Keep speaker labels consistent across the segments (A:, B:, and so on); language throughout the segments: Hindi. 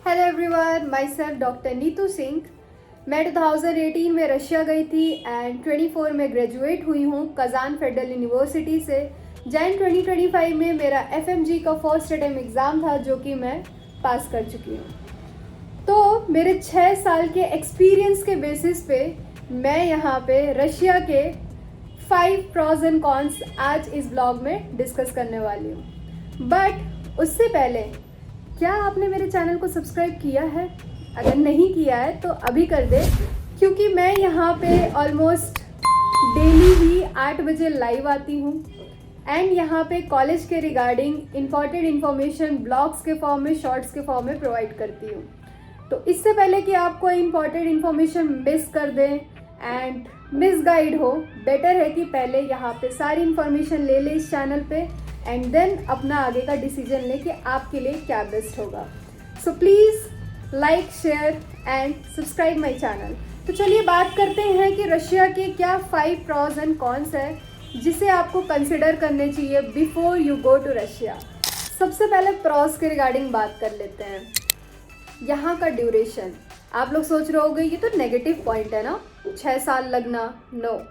A: Hello everyone, my self doctor Neetu Singh. मैं 2018 में रशिया गई थी एंड 24 में ग्रेजुएट हुई हूँ कजान फेडरल यूनिवर्सिटी से। जैन 2025 में मेरा एफएमजी का फर्स्ट अटेम्प्ट एग्ज़ाम था जो कि मैं पास कर चुकी हूँ। तो मेरे 6 साल के एक्सपीरियंस के बेसिस पे मैं यहाँ पे रशिया के 5 प्रॉज एंड कॉन्स आज इस ब्लॉग में डिस्कस करने वाली हूँ। बट उससे पहले क्या आपने मेरे चैनल को सब्सक्राइब किया है? अगर नहीं किया है तो अभी कर दे, क्योंकि मैं यहाँ पे ऑलमोस्ट डेली ही 8 बजे लाइव आती हूँ एंड यहाँ पे कॉलेज के रिगार्डिंग इम्पॉर्टेंट इन्फॉर्मेशन ब्लॉग्स के फॉर्म में, शॉर्ट्स के फॉर्म में प्रोवाइड करती हूँ। तो इससे पहले कि आप कोई इम्पॉर्टेंट इन्फॉर्मेशन मिस कर दें एंड मिसगाइड हो, बेटर है कि पहले यहाँ पे सारी इन्फॉर्मेशन ले ले इस चैनल पे एंड देन अपना आगे का डिसीजन ले कि आपके लिए क्या बेस्ट होगा। So please like, share and subscribe my channel. तो चलिए बात करते हैं कि रशिया के क्या 5 प्रॉज एंड कॉन्स है जिसे आपको कंसिडर करने चाहिए before you go to Russia. सबसे पहले प्रॉज के रिगार्डिंग बात कर लेते हैं। यहाँ का ड्यूरेशन, आप लोग सोच रहे होंगे ये तो नेगेटिव पॉइंट है ना, 6 साल लगना। नो,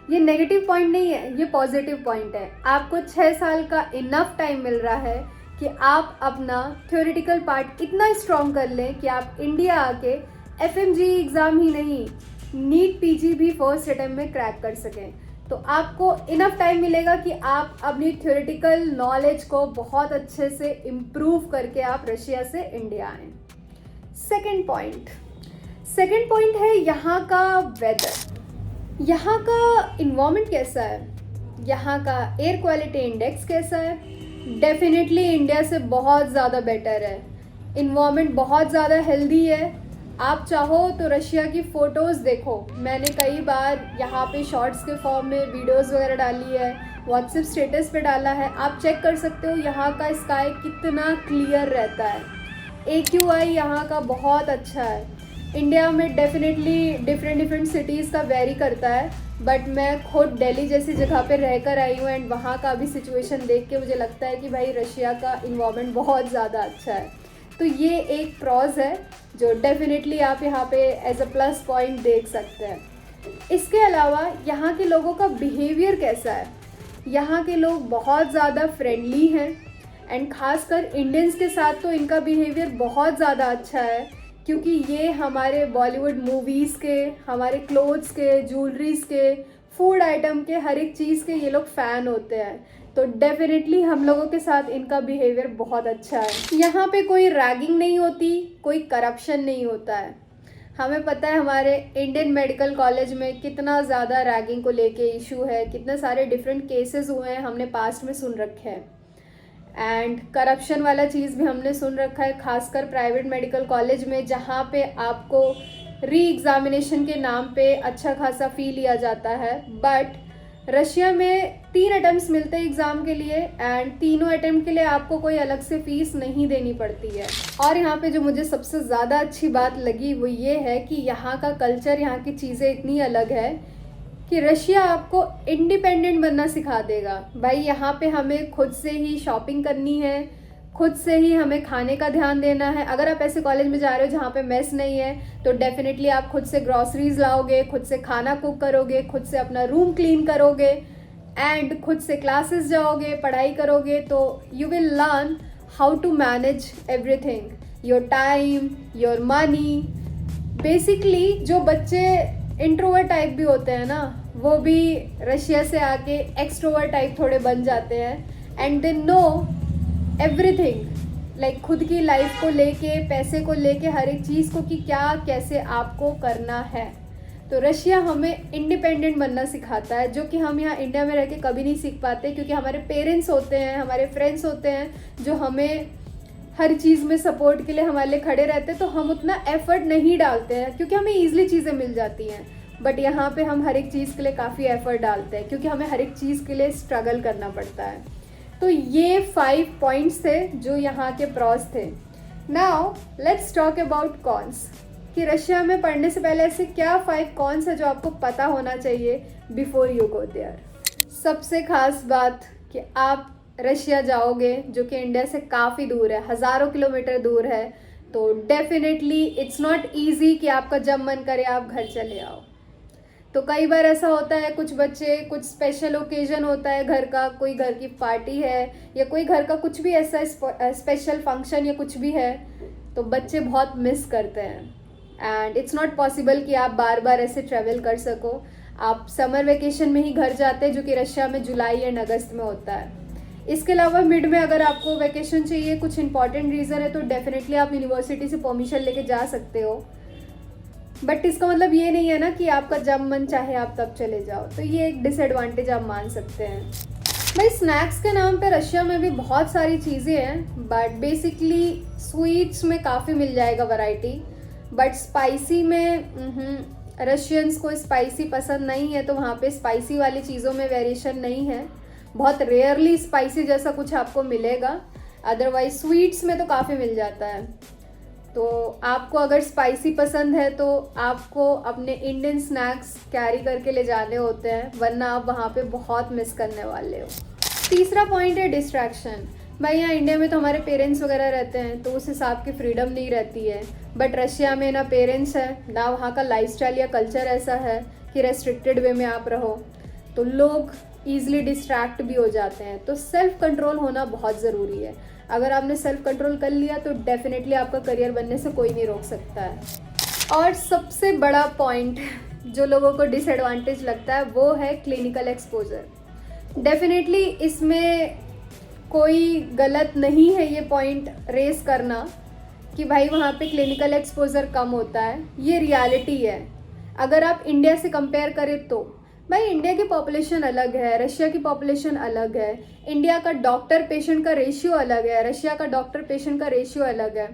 A: ये नेगेटिव पॉइंट नहीं है, ये पॉजिटिव पॉइंट है। आपको 6 साल का इनफ टाइम मिल रहा है कि आप अपना थ्योरेटिकल पार्ट इतना स्ट्रॉन्ग कर लें कि आप इंडिया आके एफएमजी एग्ज़ाम ही नहीं, नीट पीजी भी फर्स्ट अटेम्प्ट में क्रैक कर सकें। तो आपको इनफ टाइम मिलेगा कि आप अपनी थ्योरेटिकल नॉलेज को बहुत अच्छे से इम्प्रूव करके आप रशिया से इंडिया आएँ। सेकेंड पॉइंट है यहाँ का वेदर। यहाँ का इन्वायरमेंट कैसा है, यहाँ का एयर क्वालिटी इंडेक्स कैसा है? डेफिनेटली इंडिया से बहुत ज़्यादा बेटर है। इन्वायरमेंट बहुत ज़्यादा हेल्दी है। आप चाहो तो रशिया की फ़ोटोज़ देखो, मैंने कई बार यहाँ पे शॉर्ट्स के फॉर्म में वीडियोज़ वगैरह डाली है, व्हाट्सएप स्टेटस पे डाला है। आप चेक कर सकते हो यहाँ का स्काई कितना क्लियर रहता है। AQI यहाँ का बहुत अच्छा है। इंडिया में डेफिनेटली डिफरेंट सिटीज़ का वेरी करता है, बट मैं खुद दिल्ली जैसी जगह पे रहकर आई हूँ एंड वहाँ का भी सिचुएशन देख के मुझे लगता है कि भाई रशिया का इन्वायरमेंट बहुत ज़्यादा अच्छा है। तो ये एक प्रॉज है जो डेफिनेटली आप यहाँ पे एज अ प्लस पॉइंट देख सकते हैं। इसके अलावा यहाँ के लोगों का बिहेवियर कैसा है? यहाँ के लोग बहुत ज़्यादा फ्रेंडली हैं एंड ख़ासकर इंडियंस के साथ तो इनका बिहेवियर बहुत ज़्यादा अच्छा है, क्योंकि ये हमारे बॉलीवुड मूवीज़ के, हमारे क्लोथ्स के, ज्वेलरीज के, फूड आइटम के, हर एक चीज़ के ये लोग फ़ैन होते हैं। तो डेफिनेटली हम लोगों के साथ इनका बिहेवियर बहुत अच्छा है। यहाँ पे कोई रैगिंग नहीं होती, कोई करप्शन नहीं होता है। हमें पता है हमारे इंडियन मेडिकल कॉलेज में कितना ज़्यादा रैगिंग को लेके इशू है, कितने सारे डिफरेंट केसेस हुए हैं, हमने पास्ट में सुन रखे हैं। एंड करप्शन वाला चीज़ भी हमने सुन रखा है, खासकर प्राइवेट मेडिकल कॉलेज में, जहाँ पे आपको री एग्ज़ामिनेशन के नाम पे अच्छा खासा फ़ी लिया जाता है। बट रशिया में 3 अटेम्प्ट्स मिलते हैं एग्ज़ाम के लिए एंड तीनों अटेम्प्ट के लिए आपको कोई अलग से फ़ीस नहीं देनी पड़ती है। और यहाँ पे जो मुझे सबसे ज़्यादा अच्छी बात लगी वो ये है कि यहाँ का कल्चर, यहाँ की चीज़ें इतनी अलग है कि रशिया आपको इंडिपेंडेंट बनना सिखा देगा। भाई यहाँ पे हमें खुद से ही शॉपिंग करनी है, खुद से ही हमें खाने का ध्यान देना है। अगर आप ऐसे कॉलेज में जा रहे हो जहाँ पे मेस नहीं है तो डेफिनेटली आप खुद से ग्रॉसरीज लाओगे, खुद से खाना कुक करोगे, खुद से अपना रूम क्लीन करोगे एंड खुद से क्लासेस जाओगे, पढ़ाई करोगे। तो you will learn how to manage everything, your time, your money. Basically जो बच्चे इंट्रोवर्ट टाइप भी होते हैं ना, वो भी रशिया से आके एक्सट्रोवर्ट टाइप थोड़े बन जाते हैं and they know everything, like खुद की लाइफ को लेके, पैसे को लेके, हर एक चीज़ को कि क्या कैसे आपको करना है। तो रशिया हमें इंडिपेंडेंट बनना सिखाता है, जो कि हम यहाँ इंडिया में रह के कभी नहीं सीख पाते, क्योंकि हमारे पेरेंट्स होते हैं, हमारे फ्रेंड्स होते हैं जो हमें हर चीज़ में सपोर्ट के लिए हमारे लिए खड़े रहते हैं। तो हम उतना एफर्ट नहीं डालते हैं क्योंकि हमें ईजिली चीज़ें मिल जाती हैं। बट यहाँ पे हम हर एक चीज़ के लिए काफ़ी एफर्ट डालते हैं क्योंकि हमें हर एक चीज़ के लिए स्ट्रगल करना पड़ता है। तो ये 5 पॉइंट्स थे जो यहाँ के प्रॉस थे। Now let's talk about cons, कि रशिया में पढ़ने से पहले ऐसे क्या 5 कॉन्स है जो आपको पता होना चाहिए बिफोर यू गो देयर। सबसे खास बात कि आप रशिया जाओगे जो कि इंडिया से काफ़ी दूर है, हज़ारों किलोमीटर दूर है, तो डेफिनेटली इट्स नॉट ईजी कि आपका जब मन करे आप घर चले आओ। तो कई बार ऐसा होता है, कुछ बच्चे, कुछ स्पेशल ओकेजन होता है घर का, कोई घर की पार्टी है या कोई घर का कुछ भी ऐसा स्पेशल फंक्शन या कुछ भी है, तो बच्चे बहुत मिस करते हैं। एंड इट्स नॉट पॉसिबल कि आप बार बार ऐसे ट्रैवल कर सको। आप समर वेकेशन में ही घर जाते हैं, जो कि रशिया में जुलाई एंड अगस्त में होता है। इसके अलावा मिड में अगर आपको वेकेशन चाहिए, कुछ इंपॉर्टेंट रीज़न है, तो डेफिनेटली आप यूनिवर्सिटी से परमिशन लेके जा सकते हो। बट इसका मतलब ये नहीं है ना कि आपका जब मन चाहे आप तब चले जाओ, तो ये एक डिसएडवांटेज आप मान सकते हैं। भाई स्नैक्स के नाम पे रशिया में भी बहुत सारी चीज़ें हैं, बट बेसिकली स्वीट्स में काफ़ी मिल जाएगा वैरायटी। बट स्पाइसी में रशियंस को स्पाइसी पसंद नहीं है, तो वहाँ पे स्पाइसी वाली चीज़ों में वेरिएशन नहीं है। बहुत रेयरली स्पाइसी जैसा कुछ आपको मिलेगा, अदरवाइज स्वीट्स में तो काफ़ी मिल जाता है। तो आपको अगर स्पाइसी पसंद है तो आपको अपने इंडियन स्नैक्स कैरी करके ले जाने होते हैं, वरना आप वहाँ पे बहुत मिस करने वाले हो। तीसरा पॉइंट है डिस्ट्रैक्शन। भाई यहाँ इंडिया में तो हमारे पेरेंट्स वगैरह रहते हैं, तो उस हिसाब की फ्रीडम नहीं रहती है। बट रशिया में ना पेरेंट्स है, ना वहाँ का लाइफस्टाइल या कल्चर ऐसा है कि रेस्ट्रिक्टेड वे में आप रहो, तो लोग ईजिली डिस्ट्रैक्ट भी हो जाते हैं। तो सेल्फ कंट्रोल होना बहुत ज़रूरी है। अगर आपने सेल्फ कंट्रोल कर लिया तो डेफिनेटली आपका करियर बनने से कोई नहीं रोक सकता है। और सबसे बड़ा पॉइंट जो लोगों को डिसएडवांटेज लगता है वो है क्लिनिकल एक्सपोजर। डेफिनेटली इसमें कोई गलत नहीं है ये पॉइंट रेस करना कि भाई वहाँ पे क्लिनिकल एक्सपोजर कम होता है, ये रियलिटी है। अगर आप इंडिया से कंपेयर करें तो भाई इंडिया की पॉपुलेशन अलग है, रशिया की पॉपुलेशन अलग है। इंडिया का डॉक्टर पेशेंट का रेशियो अलग है, रशिया का डॉक्टर पेशेंट का रेशियो अलग है।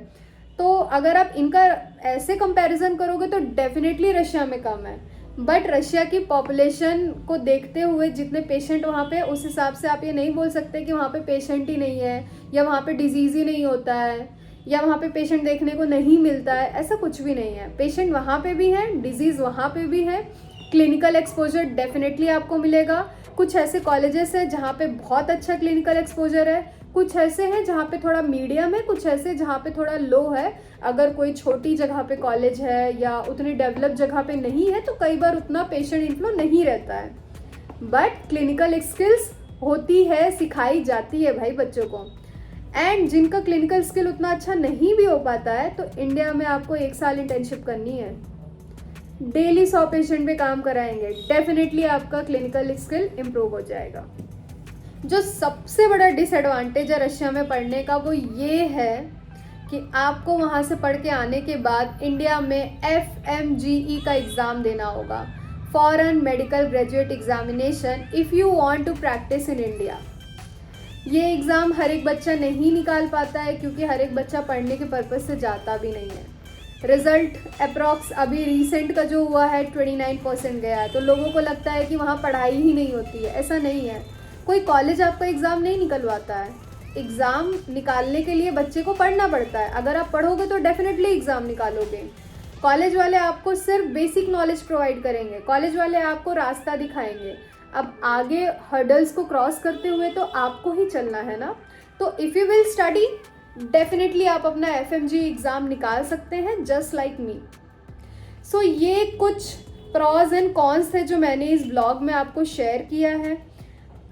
A: तो अगर आप इनका ऐसे कंपैरिजन करोगे तो डेफिनेटली रशिया में कम है। बट रशिया की पॉपुलेशन को देखते हुए जितने पेशेंट वहाँ पे, उस हिसाब से आप ये नहीं बोल सकते कि वहाँ पे पेशेंट ही नहीं है, या वहाँ पे डिजीज़ ही नहीं होता है, या वहाँ पे पेशेंट देखने को नहीं मिलता है। ऐसा कुछ भी नहीं है। पेशेंट वहाँ पे भी है, डिजीज़ वहाँ पे भी है, क्लिनिकल एक्सपोजर डेफिनेटली आपको मिलेगा। कुछ ऐसे कॉलेजेस हैं जहाँ पे बहुत अच्छा क्लिनिकल एक्सपोजर है, कुछ ऐसे हैं जहाँ पे थोड़ा मीडियम है, कुछ ऐसे जहाँ पे थोड़ा लो है। अगर कोई छोटी जगह पे कॉलेज है या उतनी डेवलप जगह पे नहीं है, तो कई बार उतना पेशेंट इन्फ्लो नहीं रहता है। बट क्लिनिकल स्किल्स होती है, सिखाई जाती है भाई बच्चों को। एंड जिनका क्लिनिकल स्किल उतना अच्छा नहीं भी हो पाता है, तो इंडिया में आपको 1 साल इंटर्नशिप करनी है, डेली 100 पेशेंट पे काम कराएंगे, डेफिनेटली आपका क्लिनिकल स्किल इम्प्रूव हो जाएगा। जो सबसे बड़ा डिसएडवांटेज है रशिया में पढ़ने का वो ये है कि आपको वहाँ से पढ़ के आने के बाद इंडिया में FMGE का एग्ज़ाम देना होगा, foreign medical graduate examination, if you want to practise in India. ये एग्ज़ाम हर एक बच्चा नहीं निकाल पाता है, क्योंकि हर एक बच्चा पढ़ने के पर्पज़ से जाता भी नहीं है। रिजल्ट अप्रॉक्स अभी रिसेंट का जो हुआ है 29% गया है, तो लोगों को लगता है कि वहाँ पढ़ाई ही नहीं होती है। ऐसा नहीं है, कोई कॉलेज आपका एग्ज़ाम नहीं निकलवाता है। एग्ज़ाम निकालने के लिए बच्चे को पढ़ना पड़ता है। अगर आप पढ़ोगे तो डेफिनेटली एग्ज़ाम निकालोगे। कॉलेज वाले आपको सिर्फ बेसिक नॉलेज प्रोवाइड करेंगे, कॉलेज वाले आपको रास्ता दिखाएंगे। अब आगे हर्डल्स को क्रॉस करते हुए तो आपको ही चलना है ना। तो if you will study definitely आप अपना FMG एग्ज़ाम निकाल सकते हैं, जस्ट लाइक मी। सो ये कुछ प्रॉज एंड कॉन्स थे जो मैंने इस ब्लॉग में आपको शेयर किया है।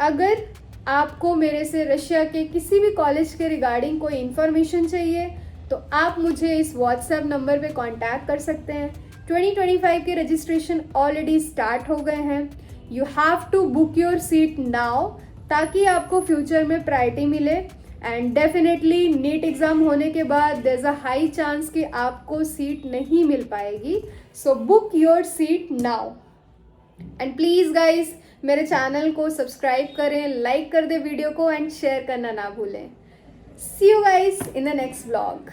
A: अगर आपको मेरे से रशिया के किसी भी कॉलेज के रिगार्डिंग कोई इन्फॉर्मेशन चाहिए तो आप मुझे इस व्हाट्सएप नंबर पे कांटेक्ट कर सकते हैं। 2025 के रजिस्ट्रेशन ऑलरेडी स्टार्ट हो गए हैं। You have to book your seat now, ताकि आपको फ्यूचर में प्रायोरिटी मिले। एंड डेफिनेटली नीट एग्ज़ाम होने के बाद there is a high chance कि आपको सीट नहीं मिल पाएगी। So book your seat now. And please guys मेरे चैनल को सब्सक्राइब करें, लाइक कर दे वीडियो को एंड शेयर करना ना भूलें। See you guys in the next vlog.